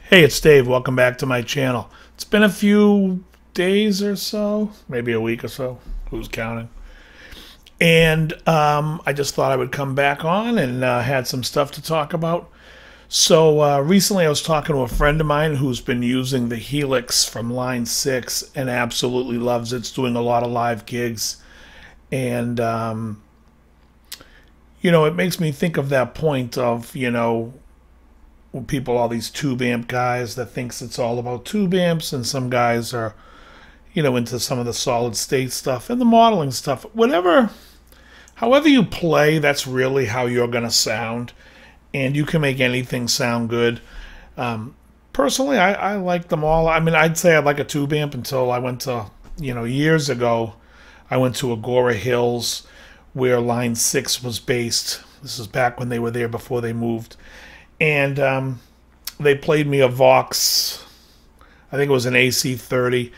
Hey, it's Dave. Welcome back to my channel. It's been a few days or so, maybe a week or so. Who's counting? And I just thought I would come back on and had some stuff to talk about. So recently I was talking to a friend of mine who's been using the Helix from Line 6 and absolutely loves it. It's doing a lot of live gigs. And, it makes me think of that point of, people, all these tube amp guys that thinks it's all about tube amps, and some guys are, into some of the solid state stuff and the modeling stuff. However you play, that's really how you're going to sound, and you can make anything sound good. Personally, I like them all. I mean, I'd say I like a tube amp until I went to, years ago, I went to Agora Hills where Line 6 was based. This is back when they were there before they moved. And they played me a Vox, I think it was an AC30,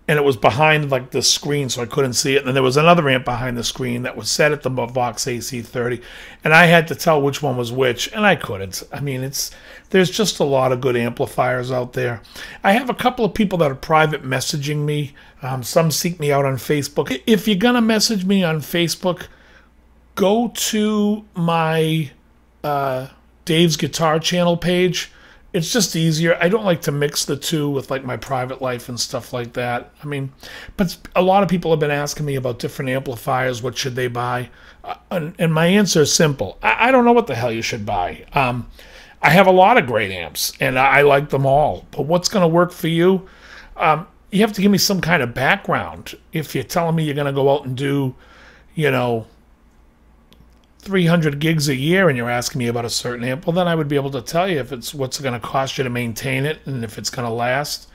and it was behind like the screen, so I couldn't see it. And then there was another amp behind the screen that was set at the Vox AC30, and I had to tell which one was which, and I couldn't. I mean, there's just a lot of good amplifiers out there. I have a couple of people that are private messaging me. Some seek me out on Facebook. If you're gonna message me on Facebook, go to my Dave's Guitar Channel page. It's just easier. I don't like to mix the two with like my private life and stuff like that. I mean, but a lot of people have been asking me about different amplifiers. What should they buy? And my answer is simple. I don't know what the hell you should buy. I have a lot of great amps, and I like them all. But what's going to work for you? You have to give me some kind of background. If you're telling me you're going to go out and do, 300 gigs a year and you're asking me about a certain amp, well, then I would be able to tell you if it's what's going to cost you to maintain it and if it's going to last.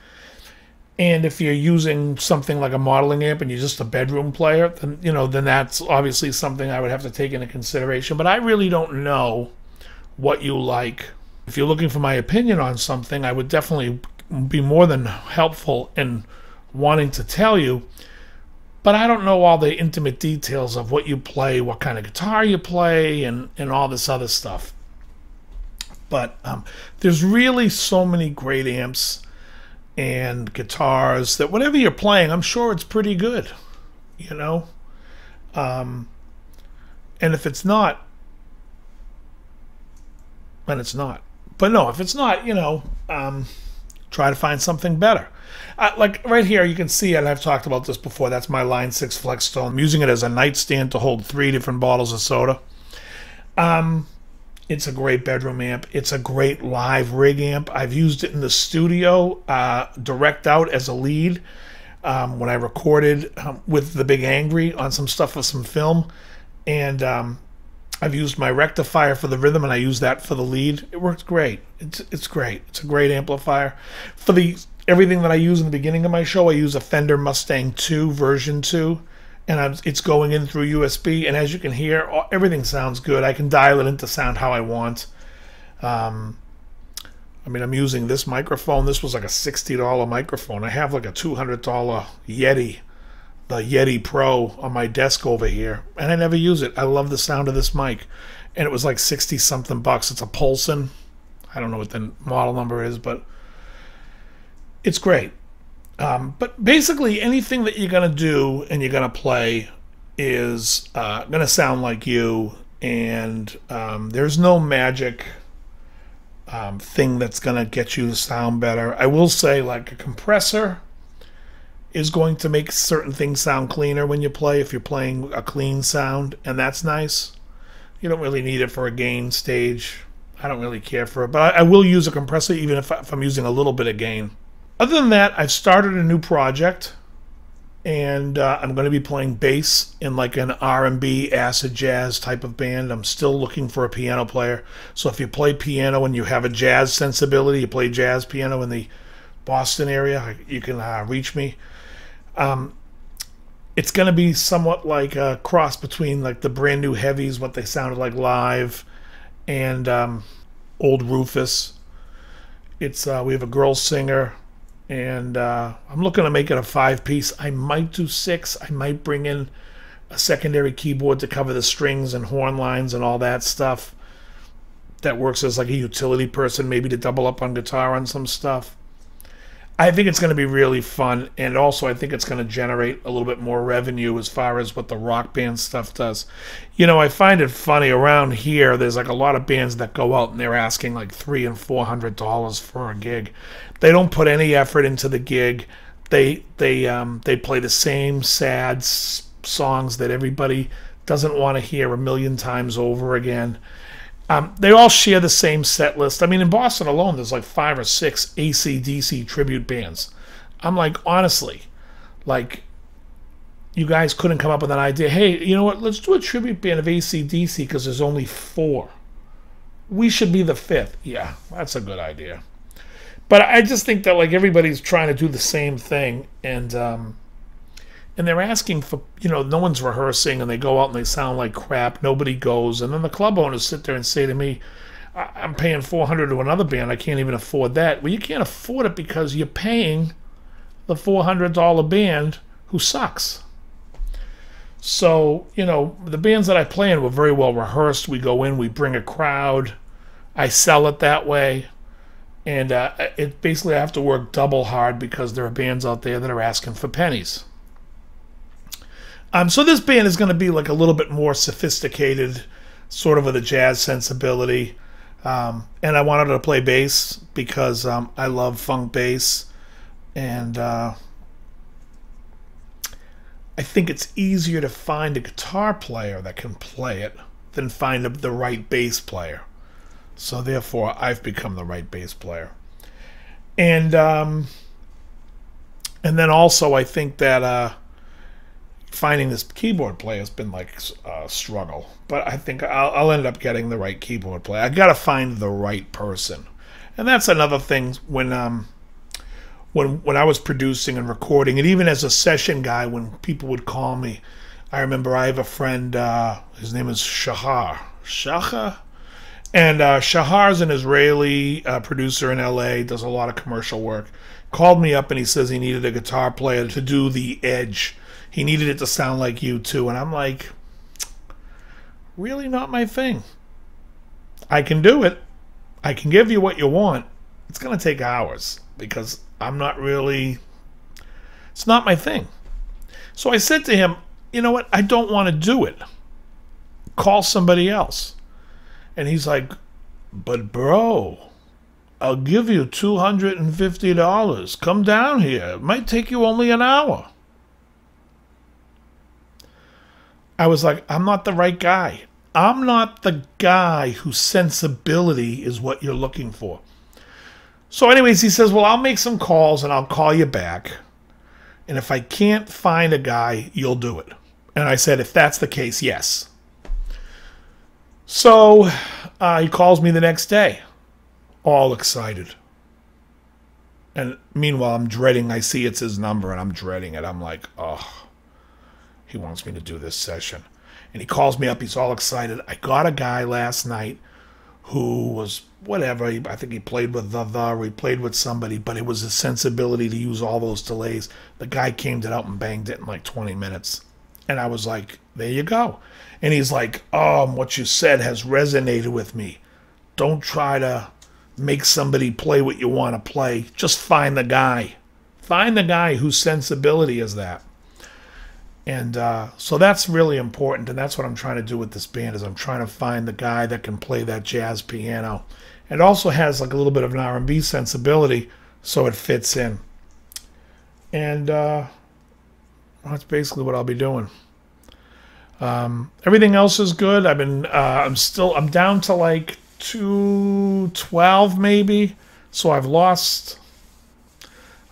And if you're using something like a modeling amp and you're just a bedroom player, then then that's obviously something I would have to take into consideration. But I really don't know what you like. If you're looking for my opinion on something, I would definitely be more than helpful in wanting to tell you. But I don't know all the intimate details of what you play, what kind of guitar you play, and all this other stuff. But there's really so many great amps and guitars that whatever you're playing, I'm sure it's pretty good, And if it's not, then it's not. But no, if it's not, try to find something better. Like right here, you can see, and I've talked about this before, that's my Line 6 Flexstone. I'm using it as a nightstand to hold 3 different bottles of soda. It's a great bedroom amp. It's a great live rig amp. I've used it in the studio, direct out as a lead, when I recorded with the Big Angry on some stuff with some film. And I've used my rectifier for the rhythm, and I use that for the lead. It works great. It's great. It's a great amplifier. For everything that I use in the beginning of my show, I use a Fender Mustang 2 version 2, and it's going in through USB. And as you can hear, everything sounds good. I can dial it in to sound how I want. I mean, I'm using this microphone. This was like a $60 microphone. I have like a $200 Yeti, the Yeti Pro, on my desk over here, and I never use it. I love the sound of this mic, and it was like 60-something bucks. It's a Polson. I don't know what the model number is, but it's great. But basically, anything that you're going to do and you're going to play is going to sound like you, and there's no magic thing that's going to get you to sound better. I will say, like, a compressor is going to make certain things sound cleaner when you play, if you're playing a clean sound, and that's nice. You don't really need it for a gain stage. I don't really care for it, but I will use a compressor even if I'm using a little bit of gain. Other than that, I've started a new project, and I'm going to be playing bass in like an R&B acid jazz type of band. I'm still looking for a piano player, so if you play piano and you have a jazz sensibility, you play jazz piano in the Boston area, you can reach me. It's going to be somewhat like a cross between like the Brand New Heavies, what they sounded like live, and old Rufus. It's we have a girl singer, and I'm looking to make it a 5-piece. I might do 6. I might bring in a secondary keyboard to cover the strings and horn lines and all that stuff. that works as like a utility person, maybe to double up on guitar on some stuff. I think it's going to be really fun, and also I think it's going to generate a little bit more revenue as far as what the rock band stuff does. You know, I find it funny around here. There's like a lot of bands that go out and they're asking like $300 and $400 for a gig. They don't put any effort into the gig. They play the same sad songs that everybody doesn't want to hear a million times over again. They all share the same set list. I mean, in Boston alone, there's like 5 or 6 AC/DC tribute bands. I'm like, honestly, like, you guys couldn't come up with an idea. Hey, you know what? Let's do a tribute band of AC/DC because there's only 4. We should be the 5th. Yeah, that's a good idea. But I just think that like everybody's trying to do the same thing, and they're asking for, you know, no one's rehearsing, and they go out and they sound like crap. Nobody goes. And then the club owners sit there and say to me, I'm paying $400 to another band. I can't even afford that. Well, you can't afford it because you're paying the $400 band who sucks. So, you know, the bands that I play in were very well rehearsed. We go in, we bring a crowd. I sell it that way. And it basically I have to work double hard because there are bands out there that are asking for pennies. So this band is going to be like a little bit more sophisticated, sort of with a jazz sensibility. And I wanted to play bass because I love funk bass. And I think it's easier to find a guitar player that can play it than find the right bass player. So therefore, I've become the right bass player. And then also I think that finding this keyboard player has been like a struggle, but I think I'll end up getting the right keyboard player. I got to find the right person, and that's another thing when I was producing and recording, and even as a session guy, when people would call me, I remember I have a friend. His name is Shahar, and Shahar's an Israeli producer in LA. Does a lot of commercial work. Called me up and he says he needed a guitar player to do the edge. He needed it to sound like U2, and I'm like, really not my thing. I can do it. I can give you what you want. It's going to take hours because I'm not really, it's not my thing. So I said to him, you know what? I don't want to do it. Call somebody else. And he's like, but bro, I'll give you $250. Come down here. It might take you only an hour. I was like, I'm not the right guy. I'm not the guy whose sensibility is what you're looking for. So anyways, he says, well, I'll make some calls and I'll call you back. And if I can't find a guy, you'll do it. And I said, if that's the case, yes. So he calls me the next day, all excited. And meanwhile, I'm dreading. I see it's his number and I'm dreading it. I'm like, oh. He wants me to do this session. And he calls me up. He's all excited. I got a guy last night who was whatever. I think he played with or he played with somebody, but it was his sensibility to use all those delays. The guy came out and banged it in like 20 minutes. And I was like, there you go. And he's like, oh, what you said has resonated with me. Don't try to make somebody play what you want to play. Just find the guy. Find the guy whose sensibility is that. And so that's really important, and that's what I'm trying to do with this band, is I'm trying to find the guy that can play that jazz piano. It also has like a little bit of an R&B sensibility, so it fits in. And that's basically what I'll be doing. Everything else is good. I'm down to like 212 maybe, so I've lost.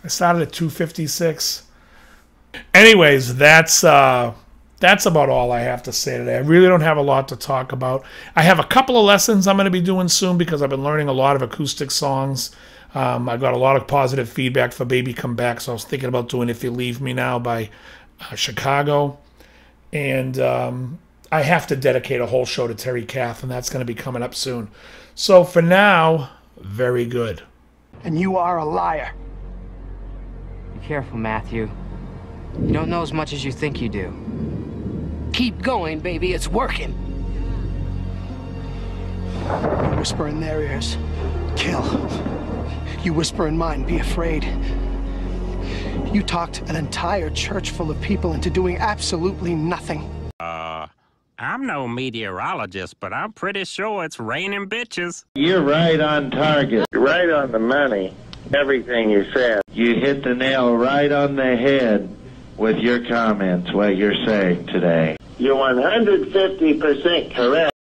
I started at 256. Anyways, that's about all I have to say today. I really don't have a lot to talk about. I have a couple of lessons I'm going to be doing soon because I've been learning a lot of acoustic songs. I got a lot of positive feedback for Baby Come Back, so I was thinking about doing If You Leave Me Now by Chicago. And I have to dedicate a whole show to Terry Kath, and that's going to be coming up soon. So for now, very good. And you are a liar. Be careful, Matthew. You don't know as much as you think you do. Keep going, baby. It's working. whisper in their ears, kill. You whisper in mine, be afraid. You talked an entire church full of people into doing absolutely nothing. I'm no meteorologist, but I'm pretty sure it's raining bitches. You're right on target. Right on the money. Everything you said. You hit the nail right on the head with your comments, what you're saying today. You're 150% correct.